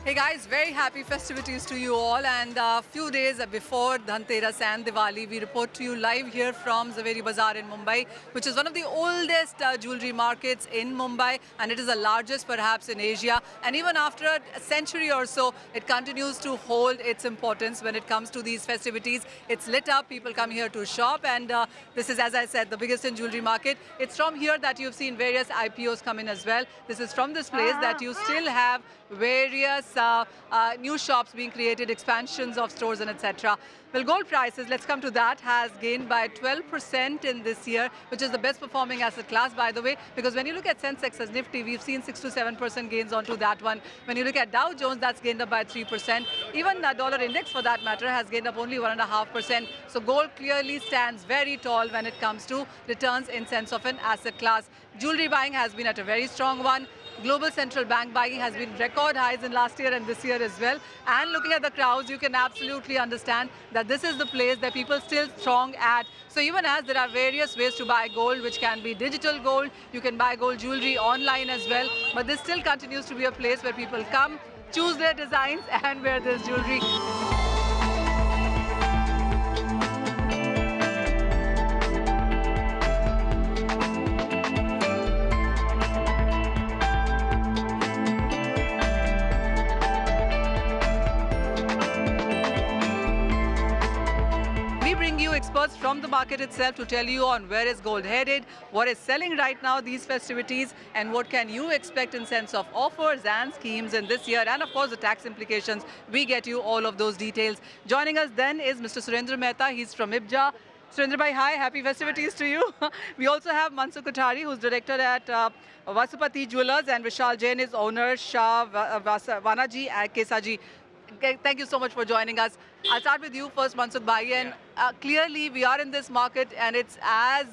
Hey guys, very happy festivities to you all, and a few days before Dhanteras and Diwali, we report to you live here from Zaveri Bazaar in Mumbai, which is one of the oldest jewellery markets in Mumbai, and it is the largest perhaps in Asia. And even after a century or so, it continues to hold its importance when it comes to these festivities. It's lit up, people come here to shop, and this is, as I said, the biggest in jewellery market. It's from here that you've seen various IPOs come in as well. This is from this place that you still have various new shops being created, expansions of stores and etc. Well, gold prices, let's come to that, has gained by 12% in this year, which is the best performing asset class, by the way, because when you look at Sensex as Nifty, we've seen 6 to 7% gains onto that one. When you look at Dow Jones, that's gained up by 3%. Even the dollar index, for that matter, has gained up only 1.5%. So gold clearly stands very tall when it comes to returns in sense of an asset class. Jewelry buying has been at a very strong one. Global central bank buying has been record highs in last year and this year as well. And looking at the crowds, you can absolutely understand that this is the place that people still strong at. So even as there are various ways to buy gold, which can be digital gold, you can buy gold jewelry online as well. But this still continues to be a place where people come, choose their designs and wear this jewelry. Experts from the market itself to tell you on where is gold headed, what is selling right now these festivities, and what can you expect in sense of offers and schemes in this year, and of course the tax implications. We get you all of those details. Joining us then is Mr. Surendra Mehta. He's from IBJA. Surendra bhai, hi, happy festivities to you. We also have Mansukh Kothari, who's director at Vasupati Jewelers, and Vishal Jain is owner, Shah, Vanaji and Kesaji. Thank you so much for joining us. I'll start with you first, Mansukh bhai. And clearly we are in this market and it's as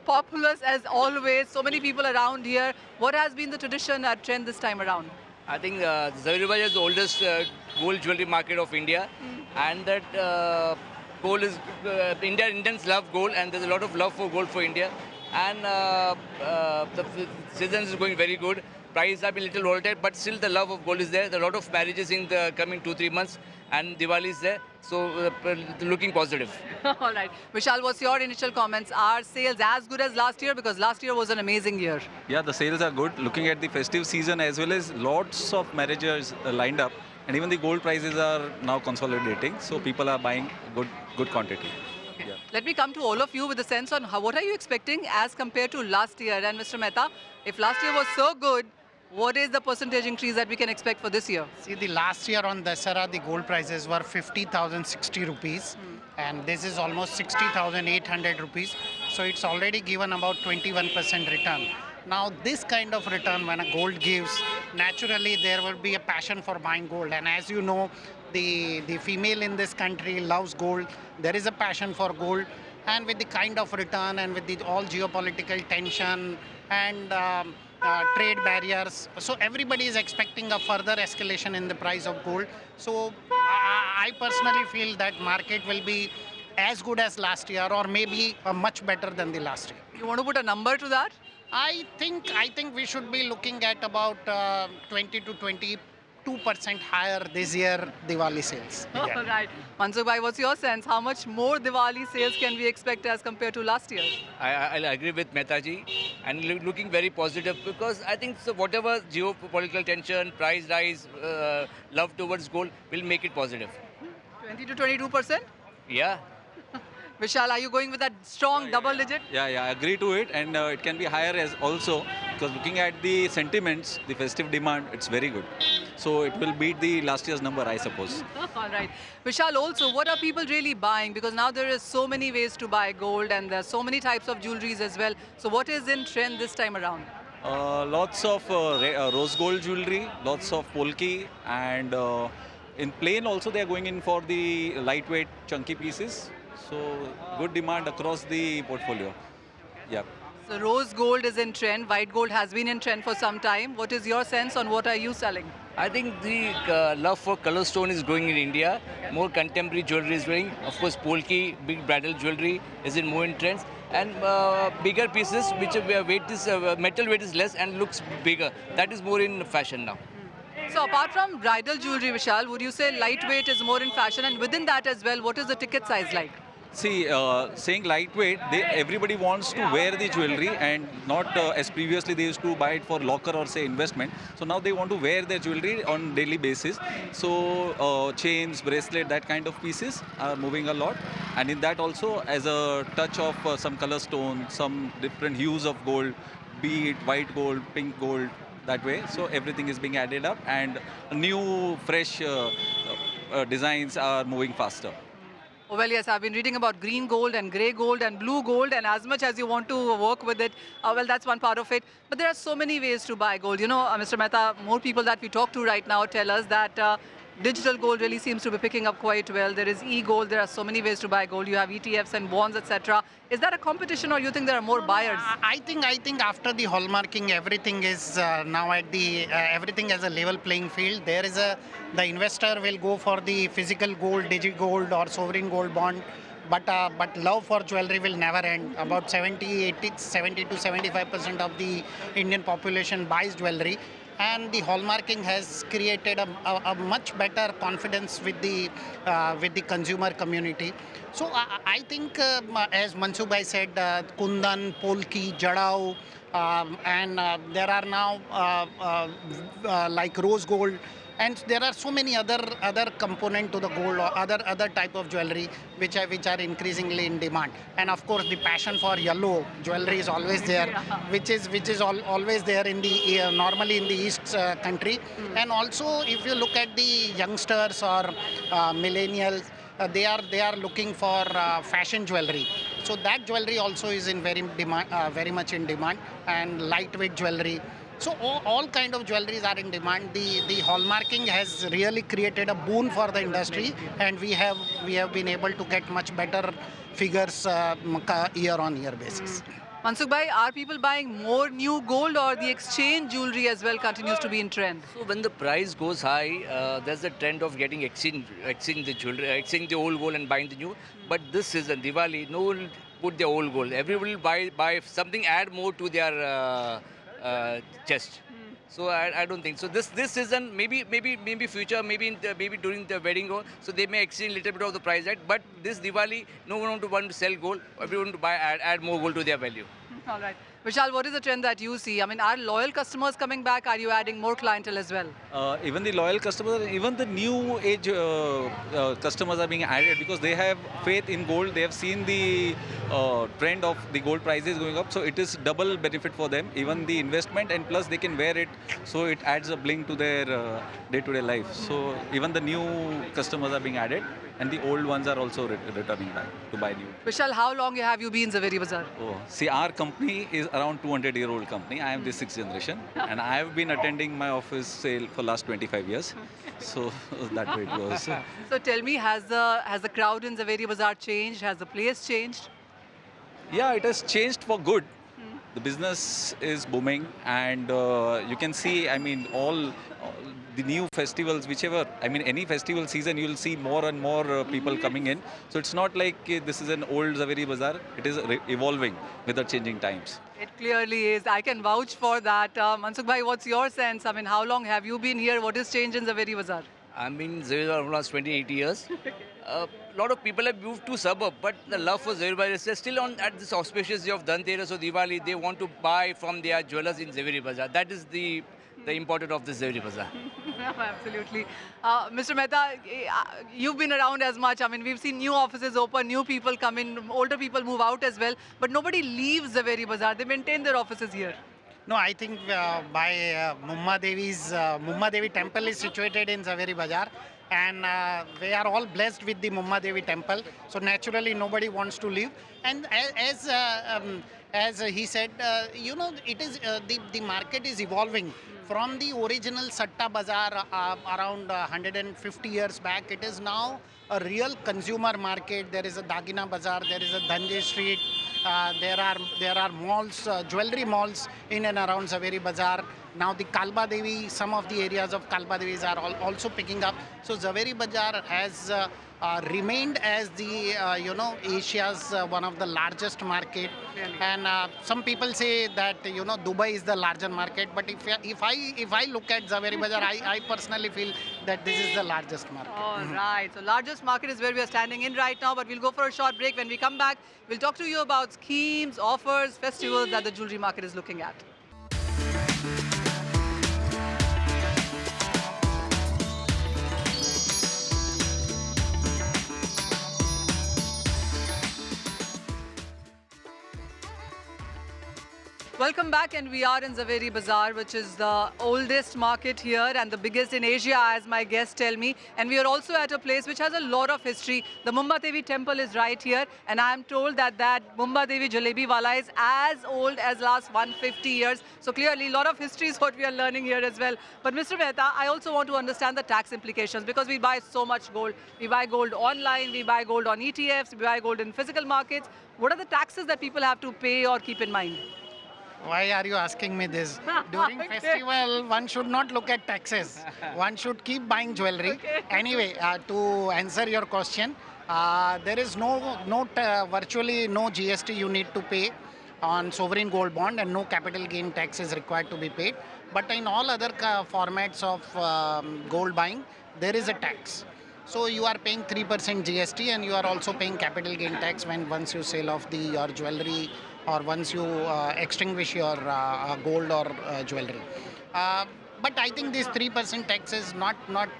populous as always. So many people around here. What has been the tradition trend this time around? I think Zaveri is the oldest gold jewelry market of India. And that gold is, Indians love gold and there's a lot of love for gold for India. And the season is going very good. Prices have been a little volatile, but still the love of gold is there. There are a lot of marriages in the coming 2-3 months, and Diwali is there, so looking positive. All right. Vishal, what's your initial comments? Are sales as good as last year? Because last year was an amazing year. Yeah, the sales are good. Looking at the festive season as well as lots of marriages lined up, and even the gold prices are now consolidating, so people are buying good quantity. Okay. Yeah. Let me come to all of you with a sense on what are you expecting as compared to last year? And Mr. Mehta, if last year was so good, what is the percentage increase that we can expect for this year? See, the last year on Dasara, the gold prices were 50,060 rupees, and this is almost 60,800 rupees. So it's already given about 21% return. Now, this kind of return when a gold gives, naturally there will be a passion for buying gold. And as you know, the female in this country loves gold. There is a passion for gold. And with the kind of return and with the all geopolitical tension and trade barriers, so everybody is expecting a further escalation in the price of gold. So I personally feel that market will be as good as last year or maybe much better than the last year. You want to put a number to that? I think we should be looking at about 20 to 22% higher this year Diwali sales. Yeah. All right. Mansukh bhai, what's your sense? How much more Diwali sales can we expect as compared to last year? I agree with Mehtaji and looking very positive because I think so whatever geopolitical tension, price rise, love towards gold will make it positive. 20 to 22%? Yeah. Vishal, are you going with that strong double digit? Yeah, I agree to it, and it can be higher as also because looking at the sentiments, the festive demand, it's very good. So it will beat the last year's number, I suppose. All right. Vishal, also, what are people really buying? Because now there is so many ways to buy gold and there are so many types of jewelries as well. So what is in trend this time around? Lots of rose gold jewelry, lots of polki, and in plain also they are going in for the lightweight chunky pieces. So good demand across the portfolio. Yeah. So rose gold is in trend. White gold has been in trend for some time. What is your sense on what are you selling? I think the love for color stone is growing in India. More contemporary jewelry is growing. Of course, polki, big bridal jewelry is in more in trends. And bigger pieces, which weight is metal weight is less and looks bigger. That is more in fashion now. So apart from bridal jewelry, Vishal, would you say lightweight is more in fashion, and within that as well, what is the ticket size like? See, saying lightweight, everybody wants to wear the jewelry and not as previously they used to buy it for locker or say investment. So now they want to wear their jewelry on daily basis. So chains, bracelet, that kind of pieces are moving a lot. And in that also, as a touch of some color stone, some different hues of gold, be it white gold, pink gold, that way. So everything is being added up, and new, fresh designs are moving faster. Oh, well, yes, I've been reading about green gold and grey gold and blue gold, and as much as you want to work with it, well, that's one part of it. But there are so many ways to buy gold. You know, Mr. Mehta, more people that we talk to right now tell us that digital gold really seems to be picking up quite well. There is e-gold. There are so many ways to buy gold. You have ETFs and bonds, etc. Is that a competition, or you think there are more buyers? I think after the hallmarking, everything is now at the everything as a level playing field. There is the investor will go for the physical gold, digi gold, or sovereign gold bond. But love for jewelry will never end. About 70 to 75% of the Indian population buys jewelry. And the hallmarking has created a much better confidence with the consumer community. So I think, as Mansukh bhai said, Kundan, Polki, Jadao, and there are now like rose gold. And there are so many other component to the gold or other type of jewelry which are increasingly in demand. And of course, the passion for yellow jewelry is always there, which is always there in the normally in the East country. And also, if you look at the youngsters or millennials, they are looking for fashion jewelry. So that jewelry also is in very much in demand, and lightweight jewelry. So all kind of jewelries are in demand. The hallmarking has really created a boon for the industry, and we have been able to get much better figures year on year basis. Mansukh bhai, are people buying more new gold, or the exchange jewelry as well continues to be in trend? So when the price goes high, there's a trend of getting exchange the jewelry, exchange the old gold and buying the new. But this season, Diwali, no one will put their old gold. Everyone will buy something, add more to their chest. So I don't think so. This season, maybe future, maybe during the wedding gold, so they may exchange a little bit of the price, right? But this Diwali, no one want to sell gold. Everyone to add more gold to their value. All right. Vishal, what is the trend that you see? I mean, are loyal customers coming back? Are you adding more clientele as well? Even the loyal customers, even the new age customers are being added because they have faith in gold. They have seen the trend of the gold prices going up. So it is double benefit for them, even the investment, and plus they can wear it. So it adds a bling to their day-to-day life. So even the new customers are being added, and the old ones are also returning back to buy new. Vishal, how long have you been in Zaveri Bazaar? Oh, see, our company is around 200-year-old company. I am the 6th generation, and I have been attending my office sale for last 25 years. So that way it goes. So tell me, has the crowd in Zaveri Bazaar changed? Has the place changed? Yeah, it has changed for good. The business is booming, and you can see, I mean, all the new festivals, whichever, I mean, any festival season, you'll see more and more people coming in. So it's not like this is an old Zaveri Bazaar. It is evolving with the changing times. It clearly is. I can vouch for that. Mansukh bhai, what's your sense? I mean, how long have you been here? What has changed in Zaveri Bazaar? I've been in Zaveri Bazaar for last 28 years. A lot of people have moved to suburb, but the love for Zaveri Bazaar is still on at this auspicious day of Dhanteras or Diwali. They want to buy from their jewelers in Zaveri Bazaar. That is the importance of this Zaveri Bazaar. Absolutely. Mr. Mehta, you've been around as much. I mean, we've seen new offices open, new people come in, older people move out as well. But nobody leaves Zaveri Bazaar. They maintain their offices here. No, I think by Mumma Devi temple is situated in Zaveri Bazaar, and we are all blessed with the Mumma Devi temple. So naturally, nobody wants to leave. And as he said, you know, it is the market is evolving from the original Satta Bazaar around 150 years back. It is now a real consumer market. There is a Dagina Bazaar, there is a Dhanjay Street, there are malls, jewelry malls in and around Zaveri Bazaar. Now the Kalba Devi, some of the areas of Kalba Devis are also picking up. So Zaveri Bazaar has remained as the Asia's one of the largest market. Really? And some people say that Dubai is the larger market. But if I look at Zaveri Bazaar, I personally feel that this is the largest market. All right. So largest market is where we are standing in right now, but we'll go for a short break. When we come back, we'll talk to you about schemes, offers, festivals that the jewelry market is looking at. Welcome back, and we are in Zaveri Bazaar, which is the oldest market here and the biggest in Asia, as my guests tell me. And we are also at a place which has a lot of history. The Mumbai Devi temple is right here, and I am told that Mumbai Devi Jalebi Wala is as old as last 150 years. So clearly, a lot of history is what we are learning here as well. But Mr. Mehta, I also want to understand the tax implications, because we buy so much gold. We buy gold online, we buy gold on ETFs, we buy gold in physical markets. What are the taxes that people have to pay or keep in mind? Why are you asking me this? During festival, one should not look at taxes. One should keep buying jewelry. Okay. Anyway, to answer your question, there is virtually no GST you need to pay on sovereign gold bond, and no capital gain tax is required to be paid. But in all other formats of gold buying, there is a tax. So you are paying 3% GST, and you are also paying capital gain tax once you sell off your jewelry, or once you extinguish your gold or jewelry. But I think this 3% tax is not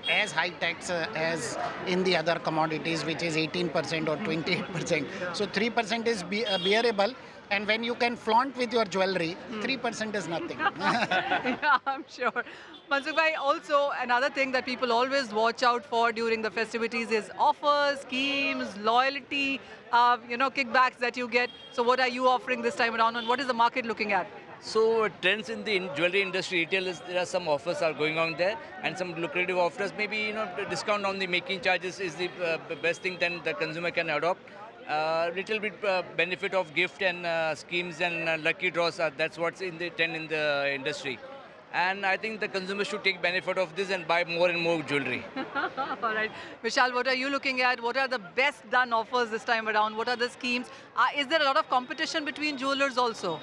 as high tax as in the other commodities, which is 18% or 28%. So 3% is bearable. And when you can flaunt with your jewelry, 3% is nothing. Yeah, I'm sure. Mansukh bhai, also another thing that people always watch out for during the festivities is offers, schemes, loyalty, kickbacks that you get. So what are you offering this time around, and what is the market looking at? So trends in the jewelry industry retail is there are some offers are going on there, and some lucrative offers. Maybe the discount on the making charges is the best thing then the consumer can adopt. Little bit benefit of gift and schemes and lucky draws. That's what's in the trend in the industry. And I think the consumer should take benefit of this and buy more and more jewelry. All right. Vishal, what are you looking at? What are the best done offers this time around? What are the schemes? Is there a lot of competition between jewelers also?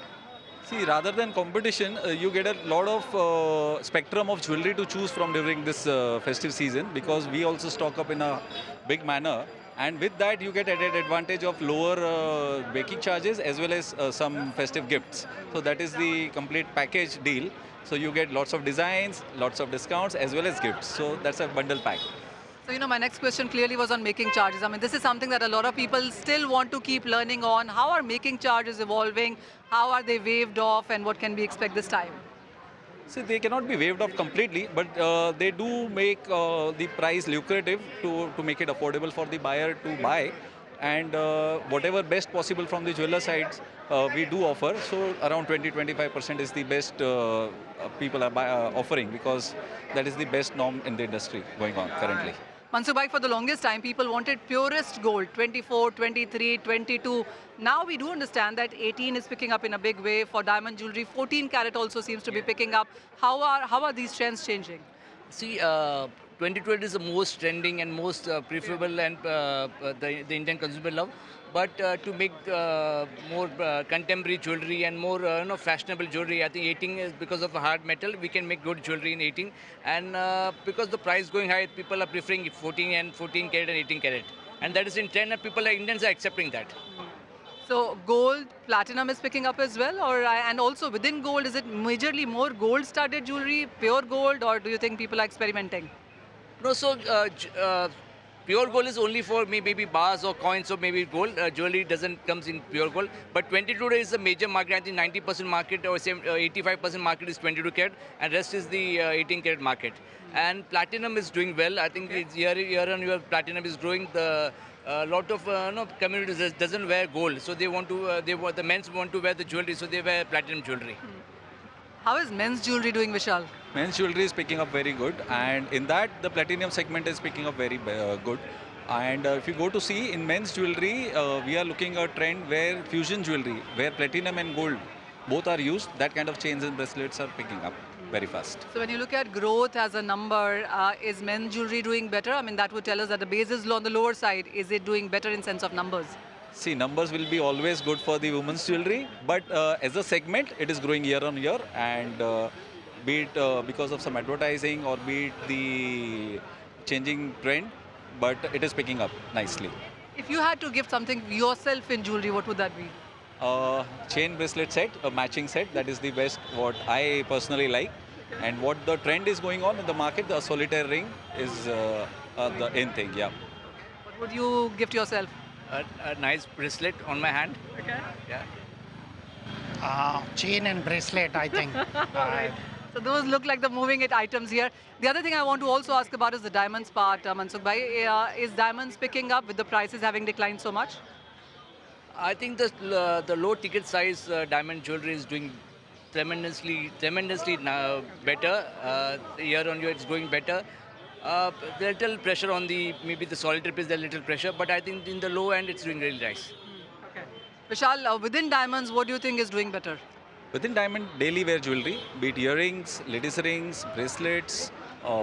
See, rather than competition, you get a lot of spectrum of jewelry to choose from during this festive season, because we also stock up in a big manner. And with that, you get added advantage of lower making charges as well as some festive gifts. So that is the complete package deal. So you get lots of designs, lots of discounts as well as gifts. So that's a bundle pack. So, my next question clearly was on making charges. I mean, this is something that a lot of people still want to keep learning on. How are making charges evolving? How are they waived off, and what can we expect this time? See, they cannot be waived off completely, but they do make the price lucrative to make it affordable for the buyer to buy. And whatever best possible from the jeweler sides, we do offer. So around 20-25% is the best people are offering, because that is the best norm in the industry going on currently. Mansukh bhai, for the longest time, people wanted purest gold, 24, 23, 22. Now we do understand that 18 is picking up in a big way. For diamond jewelry, 14 karat also seems to be picking up. How are these trends changing? See, 22 is the most trending and most preferable, and the Indian consumer love. But to make more contemporary jewelry and more fashionable jewelry, I think 18 is because of a hard metal. We can make good jewelry in 18, and because the price going high, people are preferring 14 karat and 18 karat, and that is in trend, and Indians are accepting that. So gold, platinum is picking up as well, and also within gold, is it majorly more gold-studded jewelry, pure gold, or do you think people are experimenting? No, so pure gold is only for maybe bars or coins or maybe gold. Jewelry doesn't comes in pure gold. But 22 is the major market. I think 90% market or 85% market is 22 karat, and rest is the 18 karat market. And platinum is doing well. I think it's year on year platinum is growing. The lot of communities doesn't wear gold, so they want to. The men's want to wear the jewelry, so they wear platinum jewelry. How is men's jewelry doing, Vishal? Men's jewelry is picking up very good, and in that the platinum segment is picking up very good. And if you go to see in men's jewelry, we are looking at a trend where fusion jewelry, where platinum and gold both are used, that kind of chains and bracelets are picking up. very fast. So when you look at growth as a number, is men's jewelry doing better? I mean, that would tell us that the base is low on the lower side. Is it doing better in sense of numbers? See, numbers will be always good for the women's jewelry, but as a segment, it is growing year on year, and be it because of some advertising or be it the changing trend, but it is picking up nicely. If you had to give something yourself in jewelry, what would that be? Chain bracelet set, a matching set, that is the best what I personally like. And what the trend is going on in the market, the solitaire ring is the in thing, yeah. What would you gift yourself? A nice bracelet on my hand. Okay. Yeah. Chain and bracelet, I think. So those look like the moving it items here. The other thing I want to also ask about is the diamonds part, Mansukh bhai. Is diamonds picking up with the prices having declined so much? I think the low ticket size diamond jewelry is doing tremendously now better. Year on year, it's going better. There's little pressure on maybe the solitaire piece. There's little pressure, but I think in the low end, it's doing really nice. Okay. Vishal, within diamonds, what do you think is doing better? Within diamond daily wear jewelry, be it earrings, ladies rings, bracelets,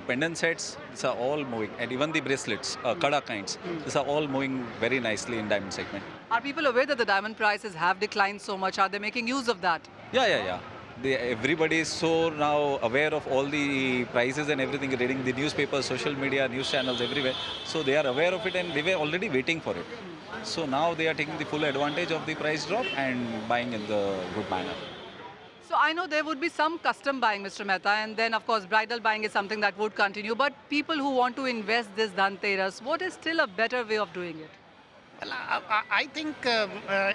pendant sets, these are all moving. And even the bracelets, kada kinds, these are all moving very nicely in diamond segment. Are people aware that the diamond prices have declined so much? Are they making use of that? Yeah. Everybody is so now aware of all the prices and everything, reading the newspapers, social media, news channels, everywhere. So they are aware of it and they were already waiting for it. So now they are taking the full advantage of the price drop and buying in the good manner. So I know there would be some custom buying, Mr. Mehta, and then of course bridal buying is something that would continue. But people who want to invest this Dhanteras, what is still a better way of doing it? Well, I think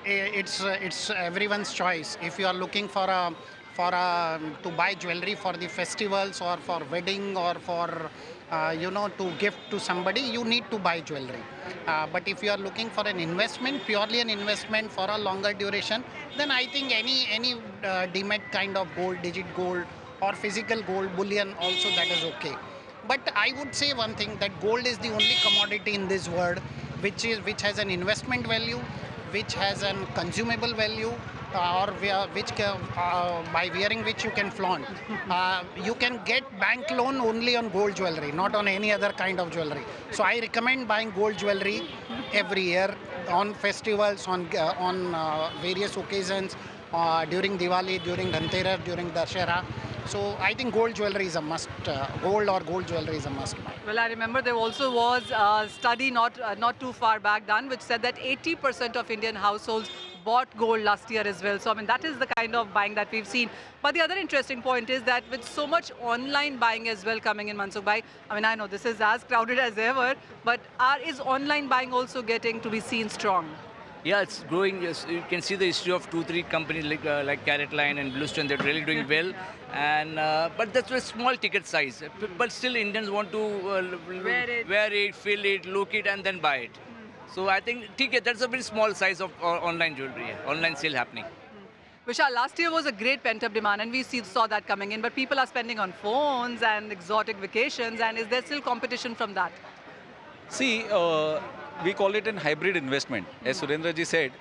it's everyone's choice. If you are looking to buy jewelry for the festivals or for wedding or for to gift to somebody, you need to buy jewelry. But if you are looking for an investment, purely an investment for a longer duration, then I think any demat kind of gold, digit gold or physical gold, bullion also, that is okay. But I would say one thing, that gold is the only commodity in this world which has an investment value, which has an consumable value, by wearing which you can flaunt. You can get bank loan only on gold jewelry, not on any other kind of jewelry. So I recommend buying gold jewelry every year on festivals, on various occasions, during Diwali, during Dhanteras, during Dussehra. So I think gold jewelry is a must. Gold jewelry is a must buy. Well, I remember there also was a study not too far back done, which said that 80% of Indian households bought gold last year as well. So, I mean, that is the kind of buying that we've seen. But the other interesting point is that with so much online buying as well coming in, Mansukh bhai, I mean, I know this is as crowded as ever, but is online buying also getting to be seen strong? Yeah, it's growing. Yes, you can see the history of 2-3 companies like Carrot Line and Bluestone. They're really doing well, and but that's a small ticket size. But still, Indians want to wear it, feel it, look it, and then buy it. So I think that's a very small size of online jewelry, online sale happening. Vishal, last year was a great pent-up demand, and we saw that coming in. But people are spending on phones and exotic vacations, and is there still competition from that? See, we call it an hybrid investment. As Surendra ji said,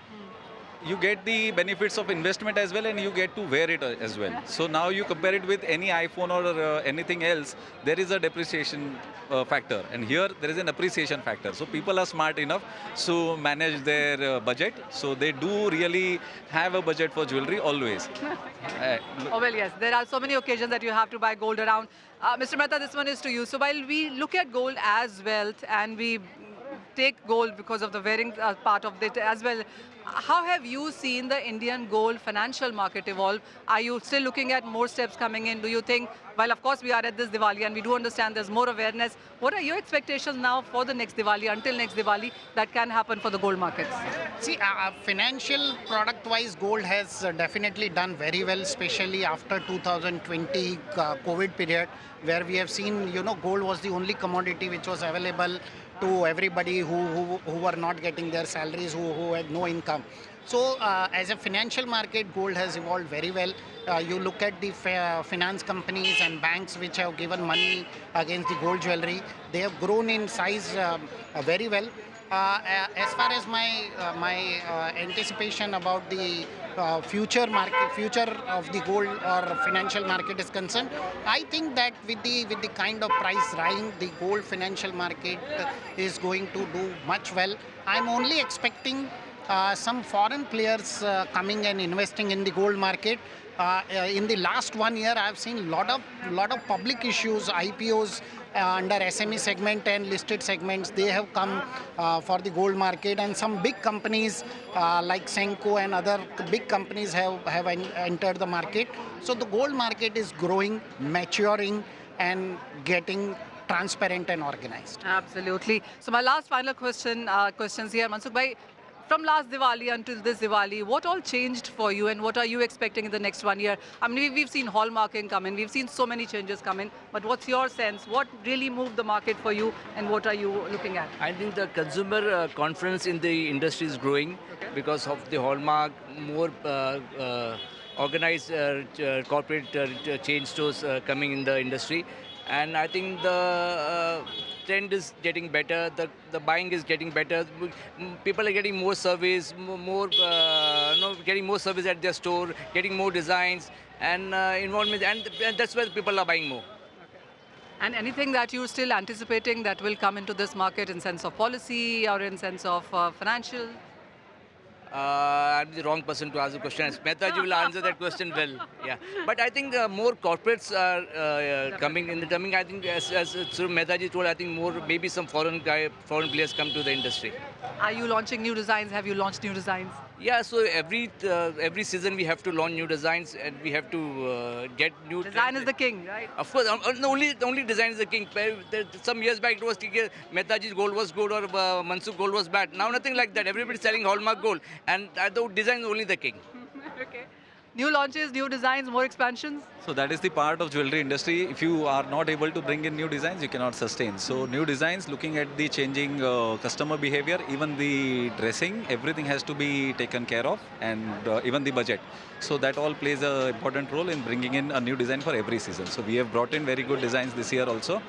you get the benefits of investment as well and you get to wear it as well. So now you compare it with any iPhone or anything else, there is a depreciation factor, and here there is an appreciation factor. So people are smart enough to manage their budget. So they do really have a budget for jewelry always. Oh, well, yes. There are so many occasions that you have to buy gold around. Mr. Mehta, this one is to you. So while we look at gold as wealth and we take gold because of the wearing part of it as well, how have you seen the Indian gold financial market evolve? Are you still looking at more steps coming in? Do you think, well, of course, we are at this Diwali and we do understand there's more awareness. What are your expectations now for the next Diwali, until next Diwali, that can happen for the gold markets? See, financial product-wise, gold has definitely done very well, especially after 2020 COVID period, where we have seen, gold was the only commodity which was available to everybody who were not getting their salaries, who had no income. So as a financial market, gold has evolved very well. You look at the finance companies and banks which have given money against the gold jewelry. They have grown in size very well. As far as my anticipation about the future of the gold or financial market is concerned, I think that with the kind of price rise, the gold financial market is going to do much well. I'm only expecting some foreign players coming and investing in the gold market. In the last 1 year, I've seen lot of public issues, IPOs under SME segment and listed segments. They have come for the gold market, and some big companies like Senco and other big companies have entered the market. So the gold market is growing, maturing, and getting transparent and organized. Absolutely. So my last final questions here, Mansukh bhai. From last Diwali until this Diwali, what all changed for you and what are you expecting in the next 1 year? I mean, we've seen hallmarking come in, we've seen so many changes come in, but what's your sense? What really moved the market for you and what are you looking at? I think the consumer confidence in the industry is growing because of the hallmark, more organized corporate chain stores coming in the industry. And I think the trend is getting better, the buying is getting better. People are getting more service, getting more service at their store, getting more designs and involvement, and that's why people are buying more. And anything that you're still anticipating that will come into this market in sense of policy or in sense of financial? I'm the wrong person to ask the question. Mehtaji will answer that question well. Yeah, but I think more corporates are coming in the coming. I think as Mehtaji told, I think more maybe some foreign players come to the industry. Are you launching new designs? Have you launched new designs? Yeah, so every season we have to launch new designs and we have to get new. Design is the king, right? Of course, only design is the king. Some years back it was Mehtaji's gold was good or Mansukh gold was bad. Now nothing like that. Everybody's selling hallmark gold, and the design is only the king. Okay. New launches, new designs, more expansions? So that is the part of jewelry industry. If you are not able to bring in new designs, you cannot sustain. So new designs, looking at the changing customer behavior, even the dressing, everything has to be taken care of, and even the budget. So that all plays an important role in bringing in a new design for every season. So we have brought in very good designs this year also,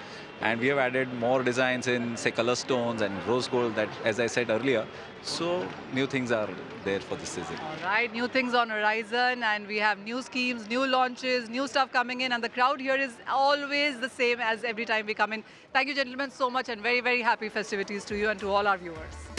and we have added more designs in, say, color stones and rose gold, that, as I said earlier. So new things are there for this season. All right, new things on horizon, and we have new schemes, new launches, new stuff coming in, and the crowd here is always the same as every time we come in. Thank you, gentlemen, so much, and very, very happy festivities to you and to all our viewers.